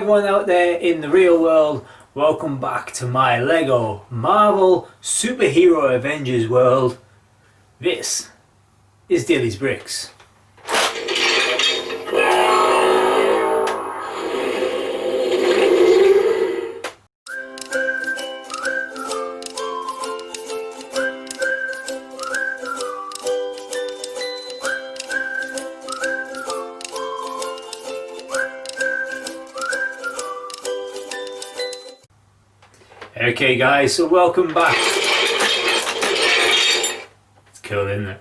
everyone out there in the real world, welcome back to my Lego Marvel Superhero Avengers world. This is Daly's Bricks. Okay guys, so welcome back. It's cool, isn't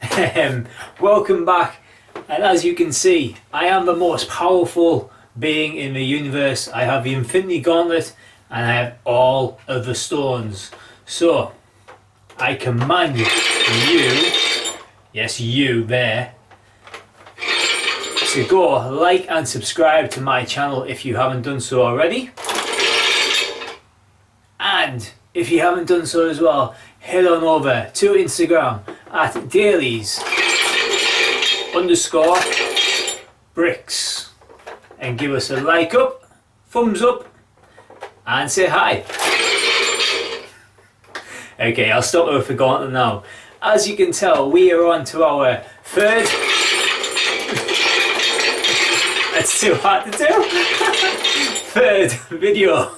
it? Welcome back, and as you can see, I am the most powerful being in the universe. I have the Infinity Gauntlet and I have all of the stones. So, I command you, yes you there, to go like and subscribe to my channel if you haven't done so already. And if you haven't done so as well, head on over to Instagram at dailies_bricks and give us a like up, thumbs up, and say hi. Okay, I'll stop with the gauntlet now. As you can tell, we are on to our third. It's too hard to do. Third video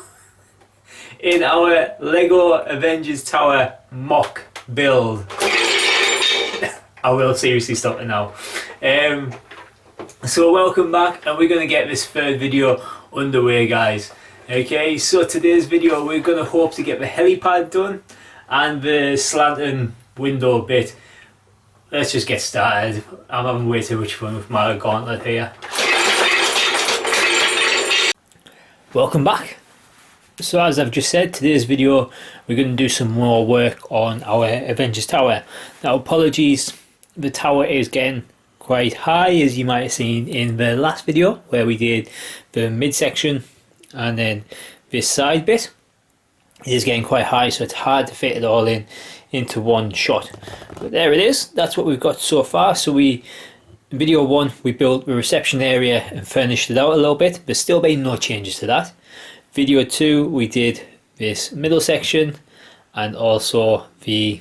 in our Lego Avengers Tower MOC Build. I will seriously stop it now. So welcome back, and we're going to get this third video underway, guys. Okay, so today's video we're going to hope to get the helipad done and the slanting window bit. Let's just get started. I'm having way too much fun with my gauntlet here. Welcome back. So as I've just said, today's video we're going to do some more work on our Avengers Tower. Now apologies, the tower is getting quite high, as you might have seen in the last video where we did the midsection and then this side bit. It is getting quite high, so it's hard to fit it all into one shot. But there it is, that's what we've got so far. So in video 1 we built the reception area and furnished it out a little bit. There's still been no changes to that. Video 2 we did this middle section and also the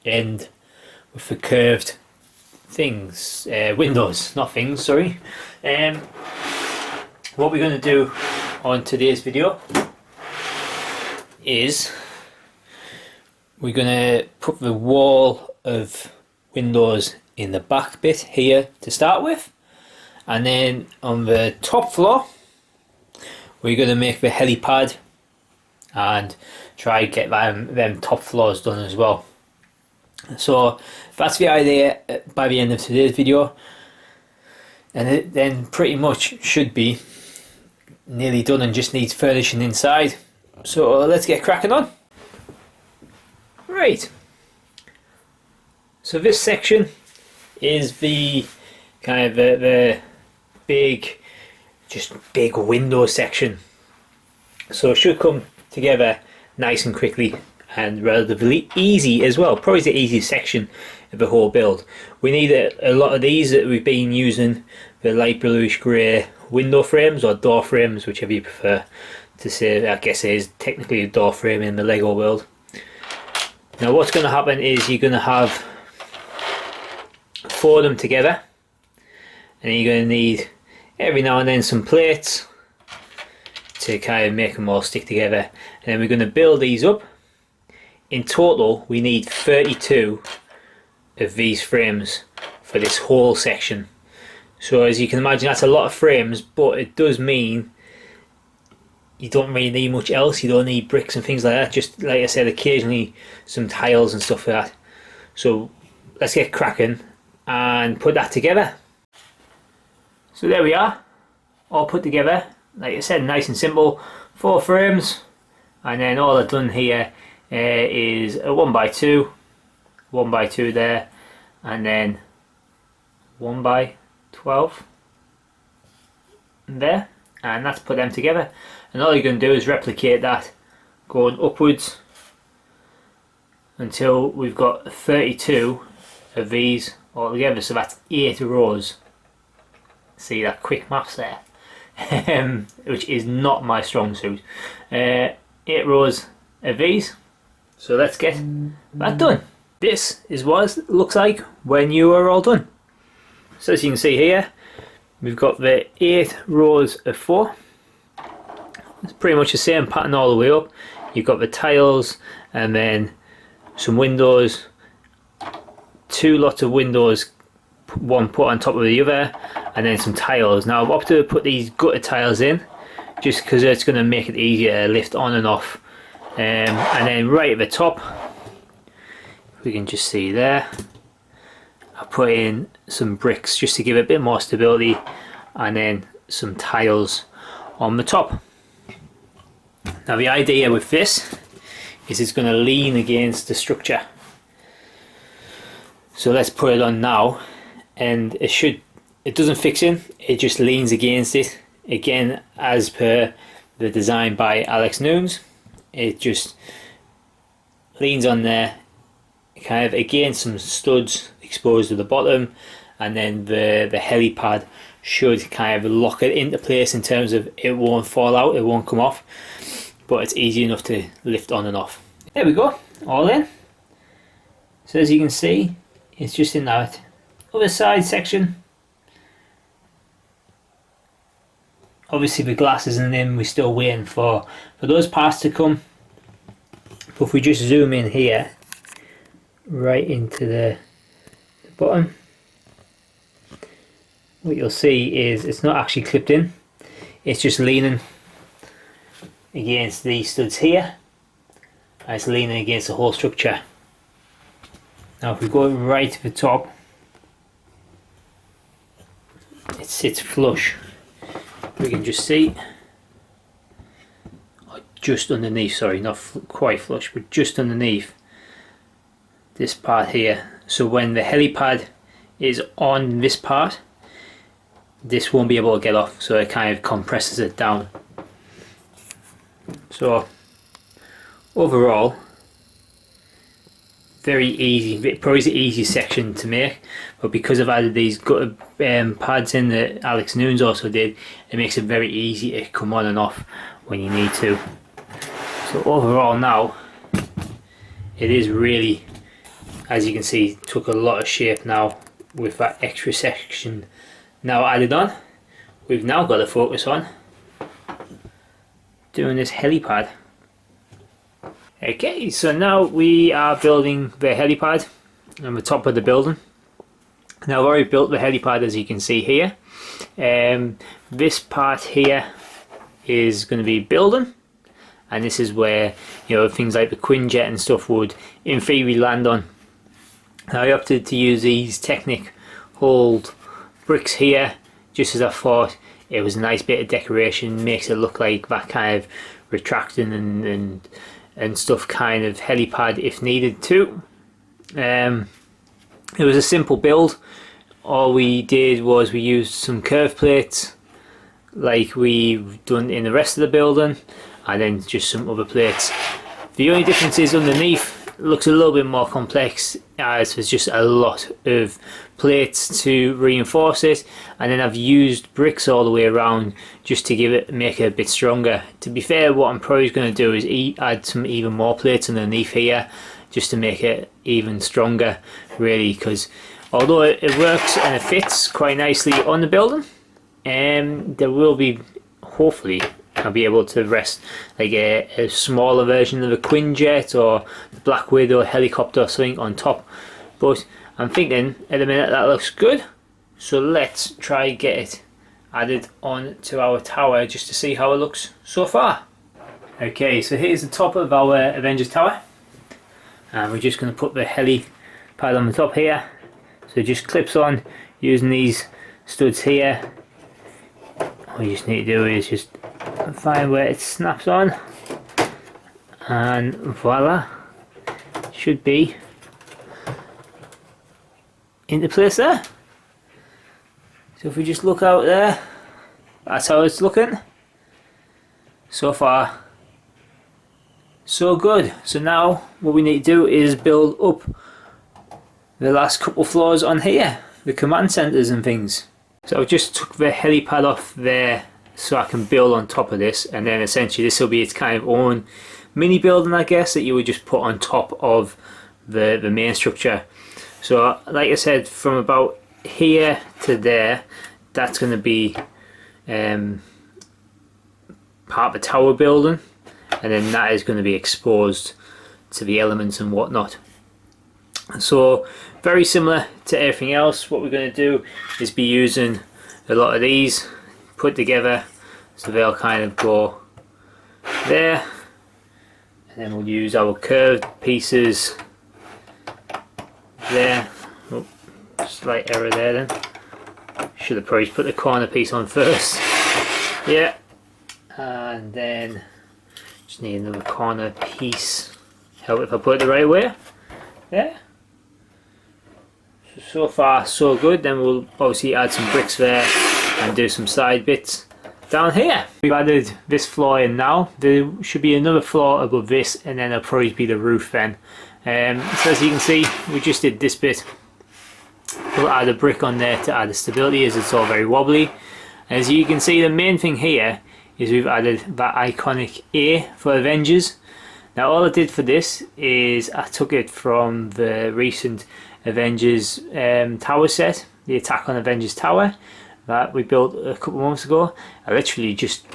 end with the curved things, windows, not things, sorry. What we're going to do on today's video is we're going to put the wall of windows in the back bit here to start with, and then on the top floor we're going to make the helipad and try and get them top floors done as well. So that's the idea by the end of today's video, and it then pretty much should be nearly done and just needs furnishing inside. So let's get cracking on. Right, so this section is the kind of the big window section, so it should come together nice and quickly and relatively easy as well. Probably the easiest section of the whole build. We need a lot of these that we've been using, the light bluish grey window frames or door frames, whichever you prefer to say. I guess it is technically a door frame in the Lego world. Now what's going to happen is you're going to have 4 of them together, and you're going to need every now and then some plates to kind of make them all stick together, and then we're going to build these up. In total we need 32 of these frames for this whole section. So as you can imagine, that's a lot of frames, but it does mean you don't really need much else. You don't need bricks and things like that, just like I said, occasionally some tiles and stuff like that. So let's get cracking and put that together. So there we are, all put together, like I said, nice and simple. 4 frames, and then all I've done here is a 1x2, 1x2 there, and then 1x12 there, and that's put them together. And all you're going to do is replicate that going upwards until we've got 32 of these all together. So that's 8 rows. See that quick maths there? which is not my strong suit. 8 rows of these. So let's get that done. This is what it looks like when you are all done. So as you can see here, we've got the 8 rows of 4. It's pretty much the same pattern all the way up. You've got the tiles and then some windows, 2 lots of windows, one put on top of the other, and then some tiles. Now I've opted to put these gutter tiles in just because it's going to make it easier to lift on and off. And then right at the top, we can just see there, I put in some bricks just to give it a bit more stability, and then some tiles on the top. Now the idea with this is it's going to lean against the structure. So let's put it on now, and it doesn't fix in, it just leans against it. Again, as per the design by Alex Nunes, it just leans on there, kind of against some studs exposed to the bottom, and then the helipad should kind of lock it into place in terms of it won't fall out, it won't come off, but it's easy enough to lift on and off. There we go, all in. So as you can see, it's just in that other side section. Obviously the glass isn't in, we're still waiting for those parts to come. But if we just zoom in here, right into the bottom, what you'll see is it's not actually clipped in, it's just leaning against these studs here, and it's leaning against the whole structure. Now if we go right to the top, it sits flush. We can just see, just underneath, sorry, not quite flush, but just underneath this part here. So when the helipad is on this part, this won't be able to get off, so it kind of compresses it down. So overall, very easy, probably the easiest section to make, but because I've added these gutter pads in that Alex Nunes also did, it makes it very easy to come on and off when you need to. So overall now, it is really, as you can see, took a lot of shape now with that extra section now added on. We've now got to focus on doing this helipad. Okay, so now we are building the helipad on the top of the building. Now I've already built the helipad, as you can see here. This part here is going to be building, and this is where, you know, things like the Quinnjet and stuff would in theory land on. Now I opted to use these Technic hold bricks here just as I thought it was a nice bit of decoration, makes it look like that kind of retracting and stuff kind of helipad if needed to. It was a simple build. All we did was we used some curve plates like we've done in the rest of the building, and then just some other plates. The only difference is underneath looks a little bit more complex, as there's just a lot of plates to reinforce it, and then I've used bricks all the way around just to make it a bit stronger. To be fair, what I'm probably going to do is add some even more plates underneath here just to make it even stronger, really, because although it works and it fits quite nicely on the building, there will be, hopefully I'll be able to rest like a smaller version of a Quinnjet or the Black Widow helicopter or something on top. But I'm thinking at the minute that looks good, so let's try get it added on to our tower just to see how it looks so far. Okay, so here's the top of our Avengers tower, and we're just going to put the helipad on the top here. So it just clips on using these studs here. All you just need to do is just find where it snaps on, and voila, should be into place there. So if we just look out there, that's how it's looking. So far so good. So now what we need to do is build up the last couple floors on here, the command centers and things. So I just took the helipad off there so I can build on top of this, and then essentially this will be its kind of own mini building, I guess, that you would just put on top of the main structure. So like I said, from about here to there, that's going to be part of the tower building, and then that is going to be exposed to the elements and whatnot. So very similar to everything else, what we're going to do is be using a lot of these put together, so they'll kind of go there, and then we'll use our curved pieces there. Oh, slight error there then. Should have probably put the corner piece on first. Yeah, and then just need another corner piece. Help if I put it the right way. Yeah. So far so good. Then we'll obviously add some bricks there and do some side bits down here. We've added this floor in now. There should be another floor above this, and then it'll probably be the roof then. So as you can see, we just did this bit. We'll add a brick on there to add the stability, as it's all very wobbly. As you can see, the main thing here is we've added that Iconic A for Avengers. Now all I did for this is I took it from the recent Avengers tower set, the Iconic Avengers tower that we built a couple of months ago. I literally just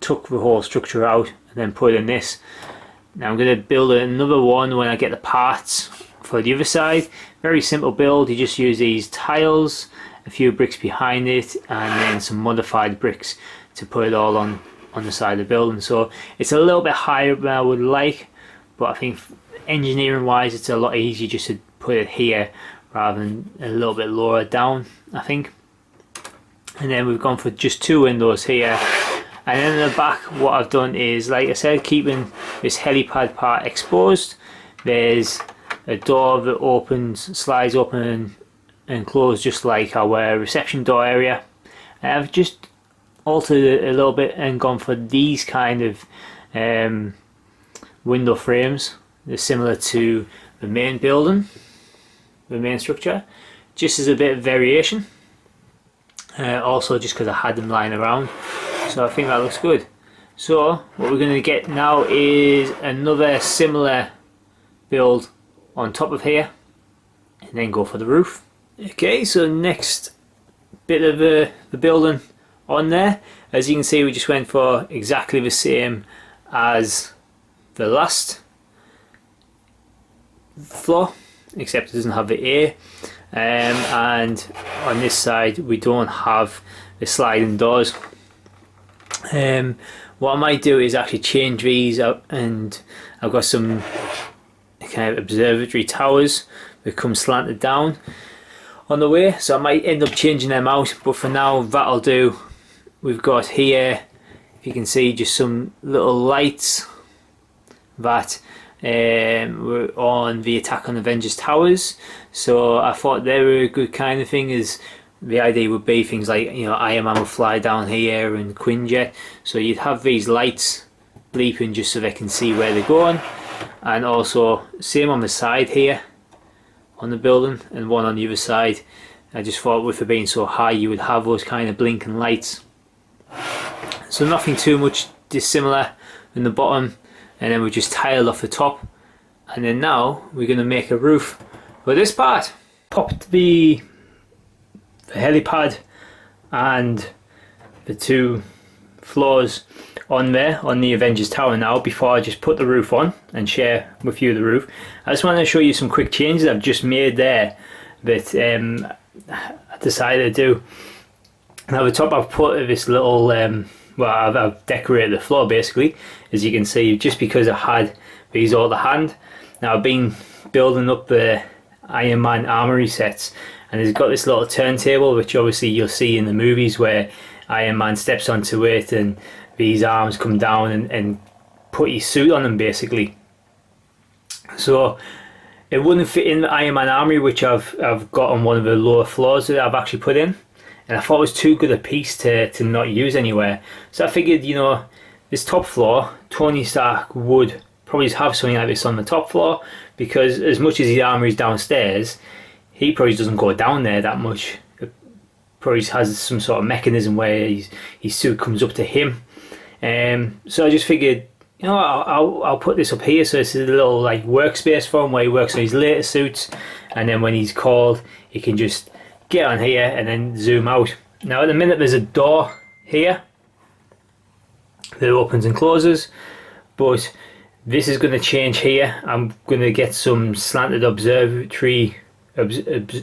took the whole structure out and then put it in this. Now I'm going to build another one when I get the parts for the other side. Very simple build. You just use these tiles, a few bricks behind it, and then some modified bricks to put it all on the side of the building. So it's a little bit higher than I would like, but I think engineering wise it's a lot easier just to put it here rather than a little bit lower down, I think. And then we've gone for just 2 windows here, and then in the back what I've done is, like I said, keeping this helipad part exposed. There's a door that opens, slides open and closed just like our reception door area. And I've just altered it a little bit and gone for these kind of window frames. They're similar to the main building, the main structure, just as a bit of variation. Also just because I had them lying around, so I think that looks good. So what we're going to get now is another similar build on top of here, and then go for the roof. Okay, so next bit of the building on there, as you can see, we just went for exactly the same as the last floor, except it doesn't have the A. And on this side we don't have the sliding doors. What I might do is actually change these up, and I've got some kind of observatory towers that come slanted down on the way, so I might end up changing them out, but for now that'll do. We've got here, if you can see, just some little lights that were on the Iconic Avengers towers, so I thought they were a good kind of thing. Is the idea would be things like, you know, Iron Man will fly down here and Quinnjet, so you'd have these lights bleeping just so they can see where they're going. And also same on the side here on the building, and one on the other side. I just thought with it being so high you would have those kind of blinking lights. So nothing too much dissimilar in the bottom, and then we just tiled off the top, and then now we're going to make a roof for this part. Popped the helipad and the 2 floors on there on the Avengers tower now, before I just put the roof on and share with you the roof. I just want to show you some quick changes I've just made there that I decided to do. Now the top I've put this little well, I've decorated the floor basically, as you can see, just because I had these all to hand. Now I've been building up the Iron Man armory sets, and it's got this little turntable, which obviously you'll see in the movies where Iron Man steps onto it and these arms come down and put your suit on them basically. So it wouldn't fit in the Iron Man armory, which I've got on one of the lower floors that I've actually put in, and I thought it was too good a piece to not use anywhere. So I figured, you know, this top floor, Tony Stark would probably have something like this on the top floor, because as much as his armory is downstairs, he probably doesn't go down there that much. probably has some sort of mechanism where his suit comes up to him. So I just figured, you know, I'll put this up here, so this is a little like workspace for him where he works on his later suits, and then when he's called he can just get on here and then zoom out. Now at the minute there's a door here that opens and closes, but this is going to change here. I'm going to get some slanted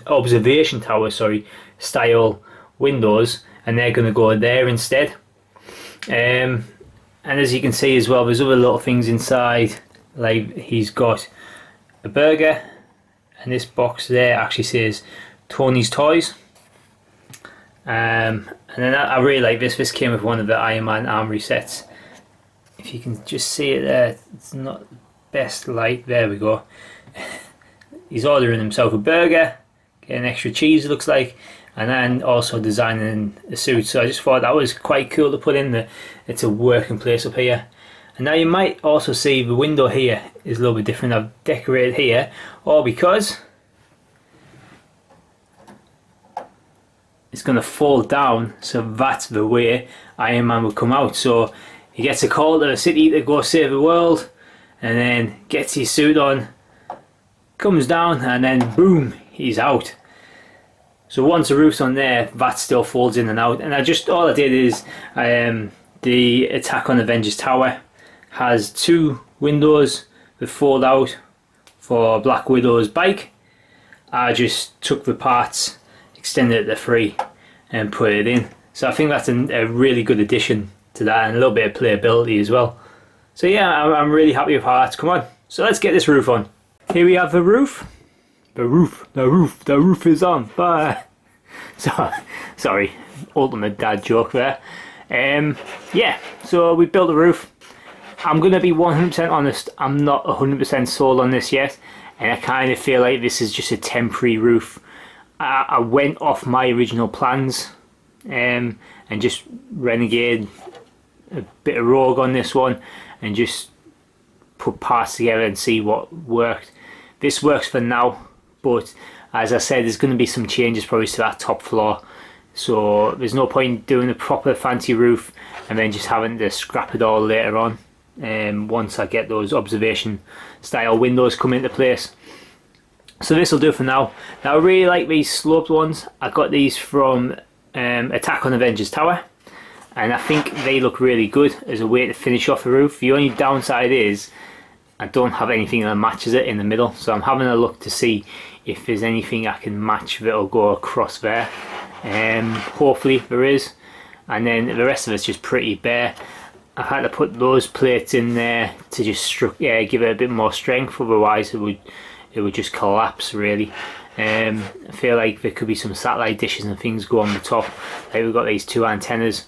observation tower style windows, and they're going to go there instead. And as you can see as well, there's other little things inside, like he's got a burger, and this box there actually says Tony's Toys. And then I really like this. This came with one of the Iron Man armory sets. If you can just see it there, it's not the best light. There we go. He's ordering himself a burger, getting extra cheese it looks like, and then also designing a suit. So I just thought that was quite cool to put in there. It's a working place up here. And now you might also see the window here is a little bit different. I've decorated here, all because it's going to fall down, so that's the way Iron Man will come out. So he gets a call to the city to go save the world, and then gets his suit on, comes down, and then boom, he's out. So once the roof's on there, that still folds in and out. And all I did is the Iconic Avengers tower has 2 windows that fold out for Black Widow's bike. I just took the parts, extended it to 3, and put it in. So I think that's a really good addition to that, and a little bit of playability as well. So yeah, I'm really happy with how that's come on. So let's get this roof on. Here we have the roof. The roof is on. Bye. So, sorry, ultimate dad joke there. Yeah, so we built the roof. I'm going to be 100% honest, I'm not 100% sold on this yet, and I kind of feel like this is just a temporary roof. I went off my original plans and just renegade a bit of rogue on this one and just put parts together and see what worked. This works for now, but as I said, there's going to be some changes probably to that top floor, so there's no point doing a proper fancy roof and then just having to scrap it all later on, once I get those observation style windows come into place. So this will do for now. Now I really like these sloped ones. I got these from Iconic Avengers tower, and I think they look really good as a way to finish off the roof. The only downside is I don't have anything that matches it in the middle, so I'm having a look to see if there's anything I can match that'll go across there. Hopefully there is, and then the rest of it's just pretty bare. I had to put those plates in there to just give it a bit more strength, otherwise it would just collapse really. I feel like there could be some satellite dishes and things go on the top, like we've got these 2 antennas,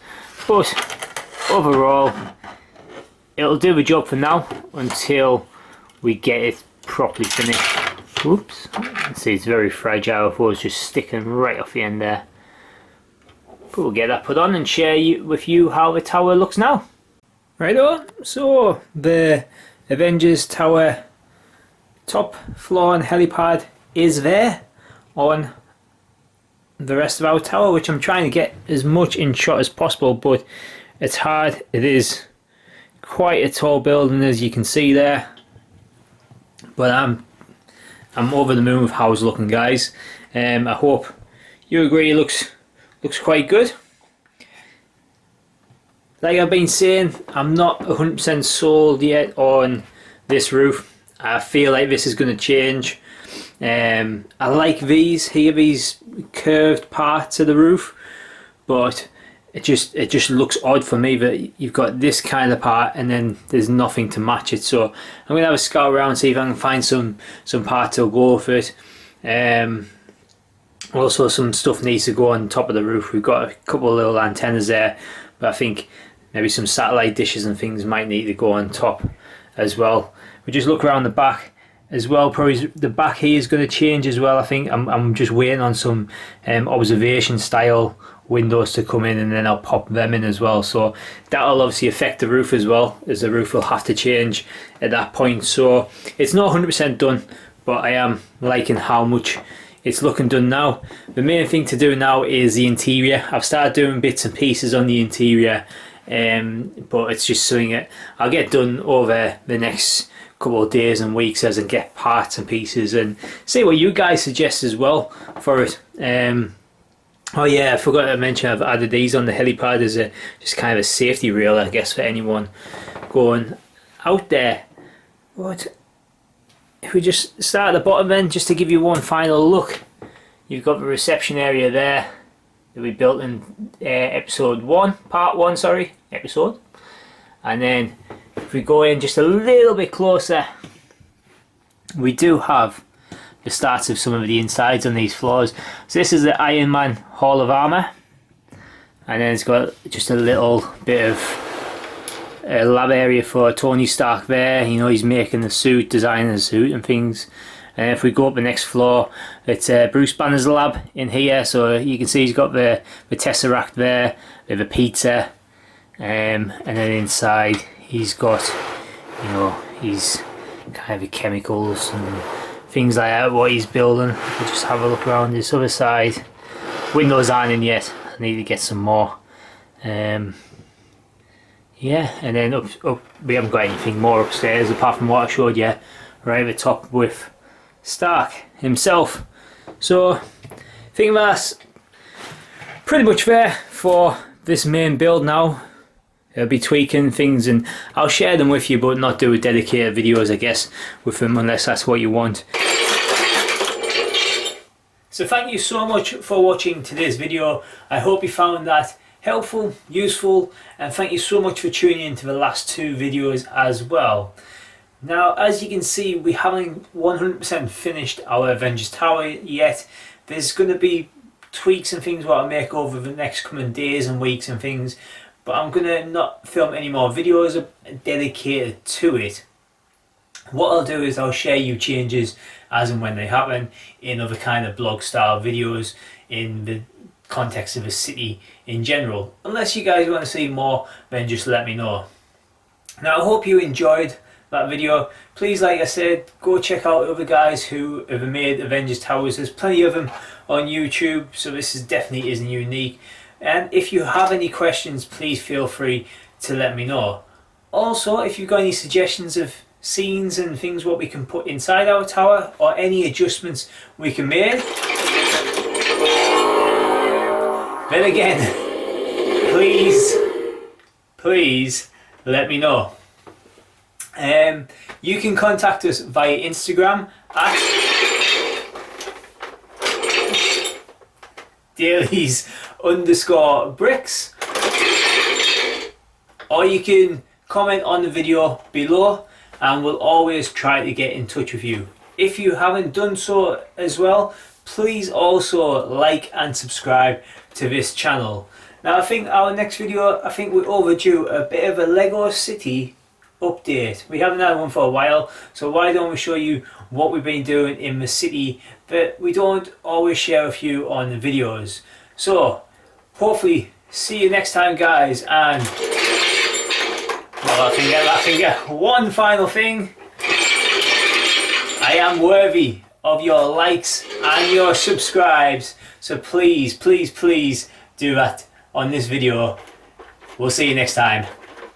but overall it'll do the job for now until we get it properly finished. Whoops, see, it's very fragile. If I was just sticking right off the end there, but we'll get that put on and share with you how the tower looks now. Righto, so the Avengers tower top floor and helipad is there on the rest of our tower, which I'm trying to get as much in shot as possible, but it's hard. It is quite a tall building, as you can see there, but I'm over the moon with how it's looking, guys. I hope you agree it looks quite good. Like I've been saying, I'm not 100% sold yet on this roof. I feel like this is going to change. I like these curved parts of the roof, but it just looks odd for me that you've got this kind of part and then there's nothing to match it. So I'm going to have a scout around, see if I can find some parts to go with it. Also some stuff needs to go on top of the roof. We've got a couple of little antennas there, but I think maybe some satellite dishes and things might need to go on top as well. We just look around the back as well. Probably the back here is going to change as well. I think I'm just waiting on some observation style windows to come in, and then I'll pop them in as well. So that'll obviously affect the roof as well, as the roof will have to change at that point. So it's not 100% done, but I am liking how much it's looking done now. The main thing to do now is the interior. I've started doing bits and pieces on the interior, but it's just something that I'll get done over the next couple of days and weeks as I get parts and pieces, and see what you guys suggest as well for it. Oh yeah, I forgot to mention I've added these on the helipad as a just kind of a safety rail, I guess, for anyone going out there. But if we just start at the bottom then, just to give you one final look, you've got the reception area there that we built in part one, episode. And then if we go in just a little bit closer, we do have the starts of some of the insides on these floors. So this is the Iron Man Hall of Armour, and then it's got just a little bit of a lab area for Tony Stark there. You know, he's making the suit, designing the suit and things. And if we go up the next floor, it's Bruce Banner's lab in here. So you can see he's got the Tesseract there, with a pizza, and then inside he's got, you know, he's kind of the chemicals and things like that, what he's building. We'll just have a look around this other side. Windows aren't in yet, I need to get some more. Yeah, and then up we haven't got anything more upstairs apart from what I showed you right at the top with Stark himself. So I think that's pretty much there for this main build now. I'll be tweaking things and I'll share them with you, but not do a dedicated videos, I guess, with them, unless that's what you want. So thank you so much for watching today's video. I hope you found that helpful, useful, and thank you so much for tuning in to the last two videos as well. Now, as you can see, we haven't 100% finished our Avengers Tower yet. There's going to be tweaks and things what I make over the next coming days and weeks and things, but I'm going to not film any more videos dedicated to it. What I'll do is I'll share you changes as and when they happen in other kind of blog style videos in the context of a city in general. Unless you guys want to see more, then just let me know. Now, I hope you enjoyed that video. Please, like I said, go check out other guys who have made Avengers Towers. There's plenty of them on YouTube, so this definitely isn't unique. And if you have any questions, please feel free to let me know. Also, if you've got any suggestions of scenes and things what we can put inside our tower, or any adjustments we can make, then again, please let me know. You can contact us via Instagram at dailies_bricks, or you can comment on the video below and we'll always try to get in touch with you. If you haven't done so as well, please also like and subscribe to this channel. Now, I think our next video, I think we're overdue a bit of a Lego City update. We haven't had one for a while, so why don't we show you what we've been doing in the city that we don't always share with you on the videos. So hopefully see you next time, guys. And well, I think one final thing, I am worthy of your likes and your subscribes, so please do that on this video. We'll see you next time.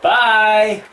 Bye.